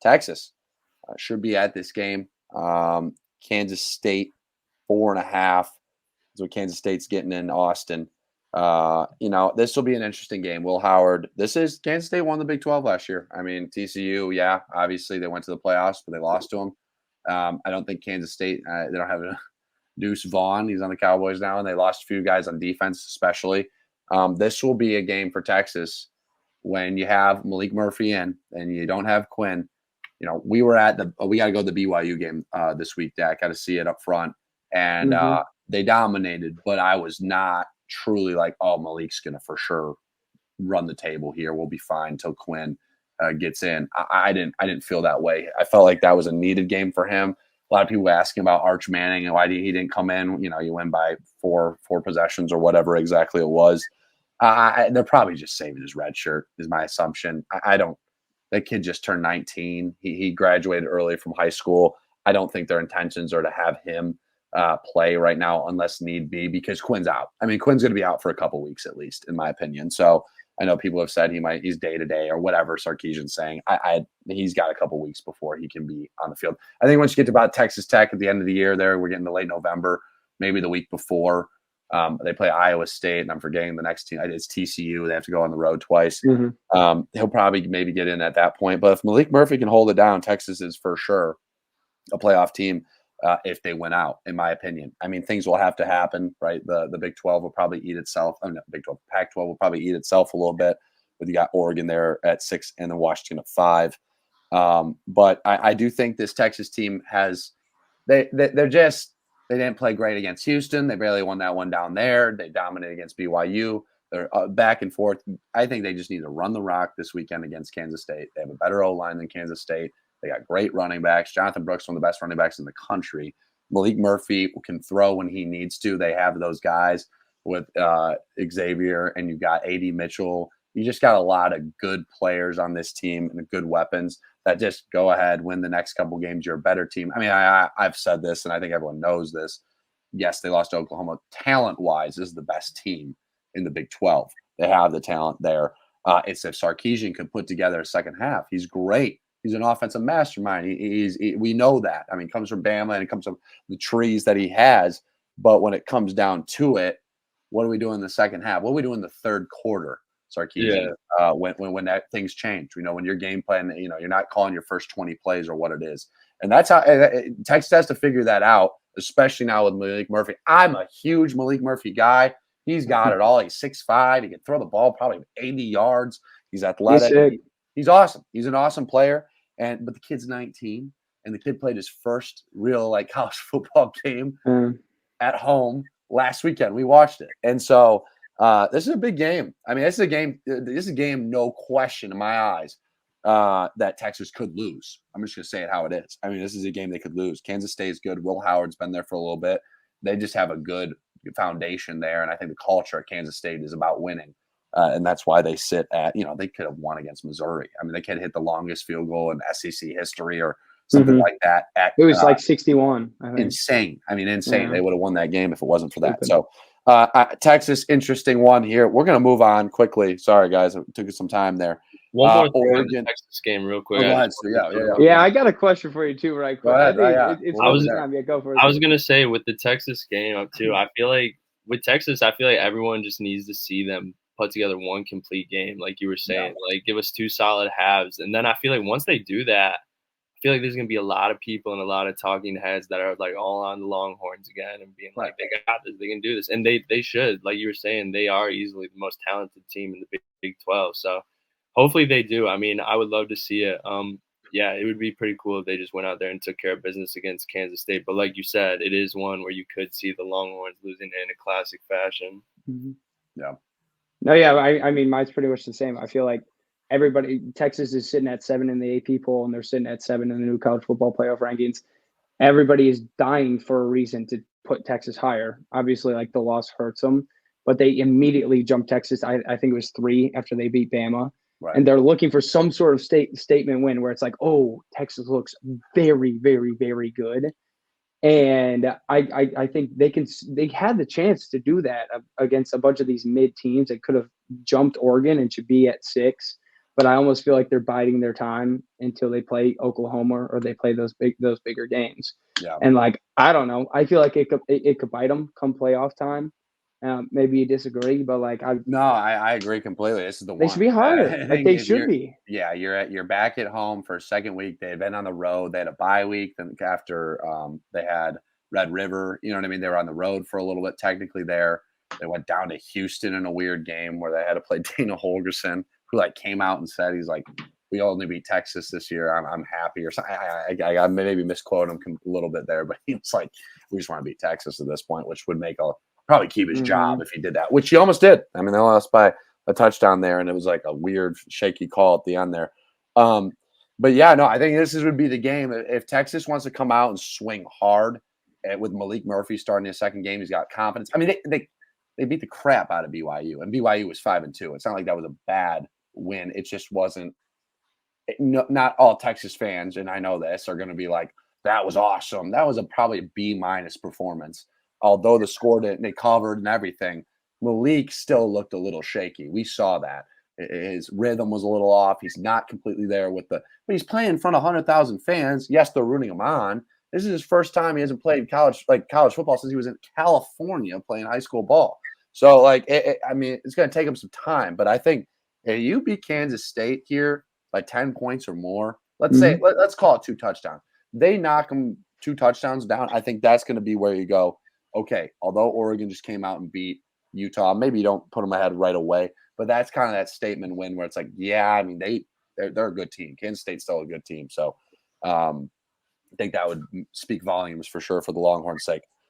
Texas should be at this game. Kansas State 4.5 is what Kansas State's getting in Austin. This will be an interesting game. Will Howard, this is Kansas State won the Big 12 last year. I mean, TCU, yeah, obviously they went to the playoffs, but they lost to them. I don't think Kansas State, they don't have a Deuce Vaughn. He's on the Cowboys now, and they lost a few guys on defense, especially. This will be a game for Texas when you have Malik Murphy in and you don't have Quinn. We got to go to the BYU game this week, Dak. Got to see it up front. And they dominated, but I was not truly like, oh, Malik's going to for sure run the table here. We'll be fine until Quinn gets in. I didn't feel that way. I felt like that was a needed game for him. A lot of people asking about Arch Manning and why he didn't come in. You win by four possessions or whatever exactly it was. They're probably just saving his red shirt is my assumption. That kid just turned 19. He graduated early from high school. I don't think their intentions are to have him play right now unless need be, because Quinn's out. I mean, Quinn's going to be out for a couple weeks at least, in my opinion. So I know people have said he's day to day or whatever Sarkisian's saying. He's got a couple weeks before he can be on the field. I think once you get to about Texas Tech at the end of the year, we're getting to late November, maybe the week before. They play Iowa State, and I'm forgetting the next team. It's TCU. They have to go on the road twice. He'll probably maybe get in at that point. But if Malik Murphy can hold it down, Texas is for sure a playoff team if they win out, in my opinion. I mean, things will have to happen, right? The Big 12 will probably eat itself. Big 12, Pac-12 will probably eat itself a little bit. But you got Oregon there at 6 and then Washington at 5. But I do think this Texas team they didn't play great against Houston. They barely won that one down there. They dominated against BYU. They're back and forth. I think they just need to run the rock this weekend against Kansas State. They have a better O-line than Kansas State. They got great running backs. Jonathan Brooks, one of the best running backs in the country. Malik Murphy can throw when he needs to. They have those guys with Xavier, and you've got A.D. Mitchell. You just got a lot of good players on this team and good weapons that just go ahead, win the next couple games. You're a better team. I mean, I've said this, and I think everyone knows this. Yes, they lost to Oklahoma. Talent-wise, this is the best team in the Big 12. They have the talent there. It's if Sarkisian could put together a second half. He's great. He's an offensive mastermind. We know that. I mean, it comes from Bama and it comes from the trees that he has. But when it comes down to it, what are we doing in the second half? What are we doing in the third quarter, Sarkisian? Yeah. When that things change, when your game plan, you're not calling your first 20 plays or what it is. And that's how Texas has to figure that out, especially now with Malik Murphy. I'm a huge Malik Murphy guy. He's got it all. He's 6'5". He can throw the ball probably 80 yards. He's athletic. He's awesome. He's an awesome player. But the kid's 19, and the kid played his first real college football game at home last weekend. We watched it, and so this is a big game. I mean, this is a game, no question in my eyes, that Texas could lose. I'm just going to say it how it is. I mean, this is a game they could lose. Kansas State is good. Will Howard's been there for a little bit. They just have a good foundation there, and I think the culture at Kansas State is about winning. And that's why they sit at, they could have won against Missouri. I mean, they could hit the longest field goal in SEC history or something like that. It was 61. I think. Insane. I mean, insane. Yeah. They would have won that game if it wasn't for that. So Texas, interesting one here. We're going to move on quickly. Sorry, guys. It took us some time there. One more thing on the Texas game real quick. Yeah, I got a question for you too, right quick. I was going to say with the Texas game too, I feel like with Texas, everyone just needs to see them put together one complete game, like you were saying, give us 2 solid halves. And then I feel like once they do that, I feel like there's going to be a lot of people and a lot of talking heads that are all on the Longhorns again and being like, they got this, they can do this. And they should, like you were saying, they are easily the most talented team in the Big 12. So hopefully they do. I mean, I would love to see it. It would be pretty cool if they just went out there and took care of business against Kansas State. But like you said, it is one where you could see the Longhorns losing in a classic fashion. Mm-hmm. Yeah. No, yeah, I mean, mine's pretty much the same. I feel like Texas is sitting at 7 in the AP poll, and they're sitting at 7 in the new college football playoff rankings. Everybody is dying for a reason to put Texas higher. Obviously, the loss hurts them, but they immediately jumped Texas. I think it was 3 after they beat Bama. Right. And they're looking for some sort of statement win where it's like, oh, Texas looks very, very, very good. And I think they had the chance to do that against a bunch of these mid teams that could have jumped Oregon and should be at 6. but I almost feel like they're biding their time until they play Oklahoma or they play those bigger games. Yeah. And like, I don't know, I feel like it could bite them come playoff time. Maybe you disagree, but like I agree completely. This is the they one. should be harder. Like they should be. Yeah, you're back at home for a second week. They've been on the road. They had a bye week. Then after they had Red River, you know what I mean? They were on the road for a little bit technically there. They went down to Houston in a weird game where they had to play Dana Holgerson, who like came out and said he's like, we only beat Texas this year. I'm happy or something. I maybe misquote him a little bit there, but he was like, we just want to beat Texas at this point, which would make probably keep his job if he did that, which he almost did. I mean, they lost by a touchdown there, and it was like a weird, shaky call at the end there. But yeah, no, I think would be the game. If Texas wants to come out and swing hard with Malik Murphy starting his second game, he's got confidence. I mean, they beat the crap out of BYU, and BYU was 5-2. It's not like that was a bad win. It just wasn't. Not all Texas fans, and I know this, are going to be like, that was awesome. That was probably a B- performance. Although the score they covered and everything, Malik still looked a little shaky. We saw that. His rhythm was a little off. He's not completely there but he's playing in front of 100,000 fans. Yes, they're rooting him on. This is his first time he hasn't played college football since he was in California playing high school ball. So, like, I mean, it's going to take him some time. But I think if you beat Kansas State here by 10 points or more, let's say, let's call it 2 touchdowns. They knock them 2 touchdowns down. I think that's going to be where you go, okay, although Oregon just came out and beat Utah, maybe you don't put them ahead right away. But that's kind of that statement win where it's like, yeah, I mean, they're a good team. Kansas State's still a good team. So I think that would speak volumes for sure for the Longhorns' sake.